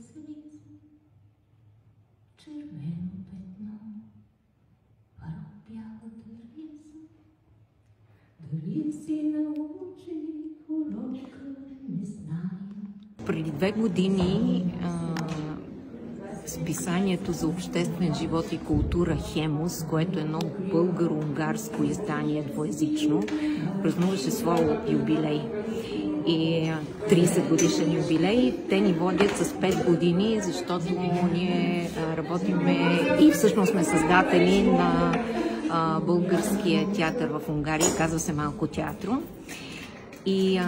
свит, червено петно върху бялата риза. Дали си научи урока, не знам. Преди 2 години списанието за обществен живот и култура Хемус, което е едно българо-унгарско издание, двоезично, празнуваше своя юбилей. И 30 годишен юбилей. Те ни водят с 5 години, защото ние работиме и всъщност сме създатели на българския театър в Унгария, казва се Малко театро. И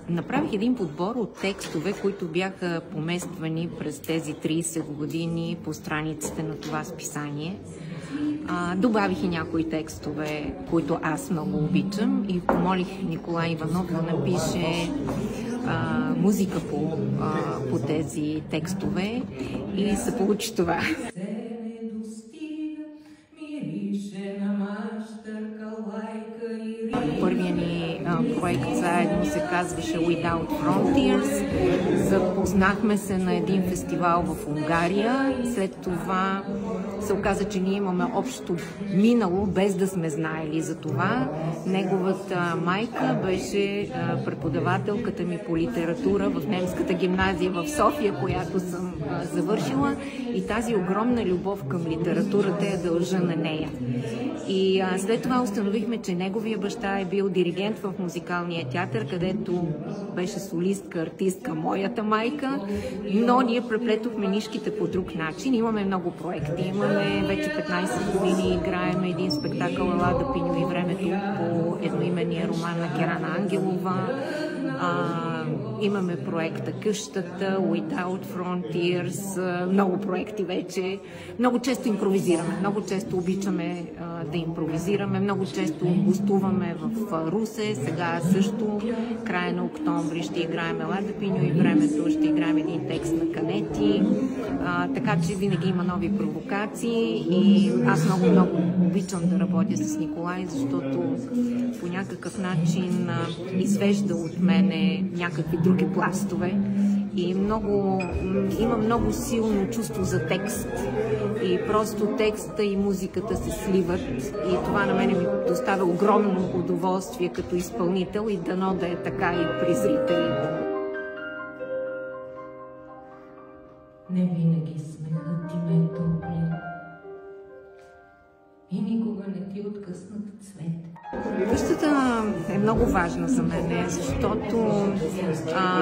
направих един подбор от текстове, които бяха помествани през тези 30 години по страниците на това списание. Добавих и някои текстове, които аз много обичам, и помолих Николай Иванов да напише музика по тези текстове и се получи това. Първият ни проект заедно се казваше Without Frontiers. Запознахме се на един фестивал в Унгария. След това се оказа, че ние имаме общо минало, без да сме знаели за това. Неговата майка беше преподавателката ми по литература в немската гимназия в София, която съм завършила, и тази огромна любов към литературата я дължа на нея. И след това установихме, че неговия баща е бил диригент в музикалния театър, където беше солистка, артистка моята майка, но ние преплетохме нишките по друг начин. Имаме много проекти. Имаме вече 15 години, играем един спектакъл "Лада Пиньо и времето" по едноименния роман на Герана Ангелова. Имаме проекта "Къщата", Without Frontiers, много проекти вече. Много често импровизираме, много често обичаме да импровизираме, много често гостуваме в Русе. Сега също, края на октомври, ще играем "Лада Пиньо и времето", ще играем един текст на Канети, така че винаги има нови провокации и аз много обичам да работя с Николай, защото по някакъв начин извежда от мене някакви други пластове и има много силно чувство за текст и просто текста и музиката се сливат и това на мене ми доставя огромно удоволствие като изпълнител и дано да е така и при зрителите. Не винаги смехът ти ме топли и никога не ти откъснат цвет. Къщата е много важна за мен, защото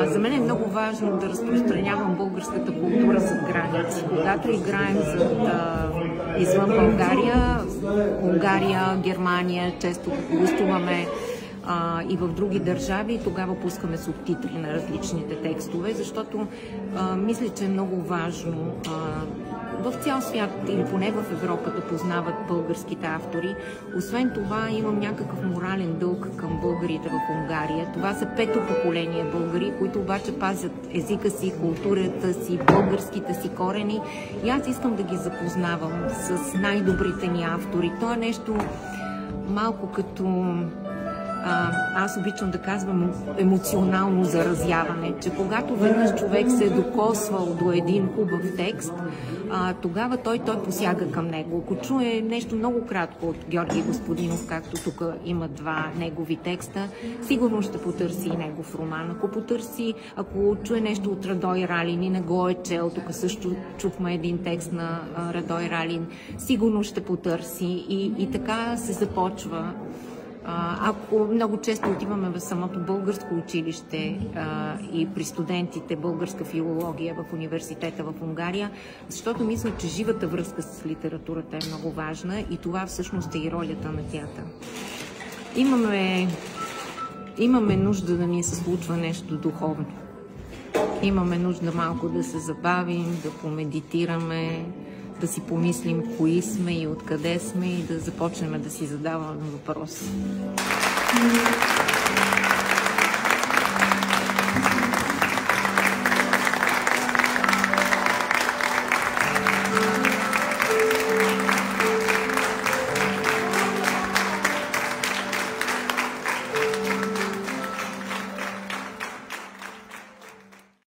за мен е много важно да разпространявам българската култура зад граници. Когато играем извън България, Унгария, Германия, често гостуваме и в други държави, тогава пускаме субтитри на различните текстове, защото мисля, че е много важно в цял свят или поне в Европа да познават българските автори. Освен това имам някакъв морален дълг към българите в Унгария. Това са 5-то поколение българи, които обаче пазят езика си, културата си, българските си корени и аз искам да ги запознавам с най-добрите ни автори. То е нещо малко като... аз обичам да казвам емоционално заразяване, че когато веднъж човек се е докосвал до един хубав текст, тогава той посяга към него. Ако чуе нещо много кратко от Георги Господинов, както тук има 2 негови текста, сигурно ще потърси и негов роман. Ако чуе нещо от Радой Ралин и не го е чел, тук също чухме един текст на Радой Ралин, сигурно ще потърси и така се започва. Ако много често отиваме в самото българско училище и при студентите българска филология в университета в Унгария, защото мисля, че живата връзка с литературата е много важна и това всъщност е и ролята на театър. Имаме нужда да ни се случва нещо духовно. Имаме нужда малко да се забавим, да помедитираме, да си помислим кои сме и откъде сме и да започнем да си задаваме въпроси.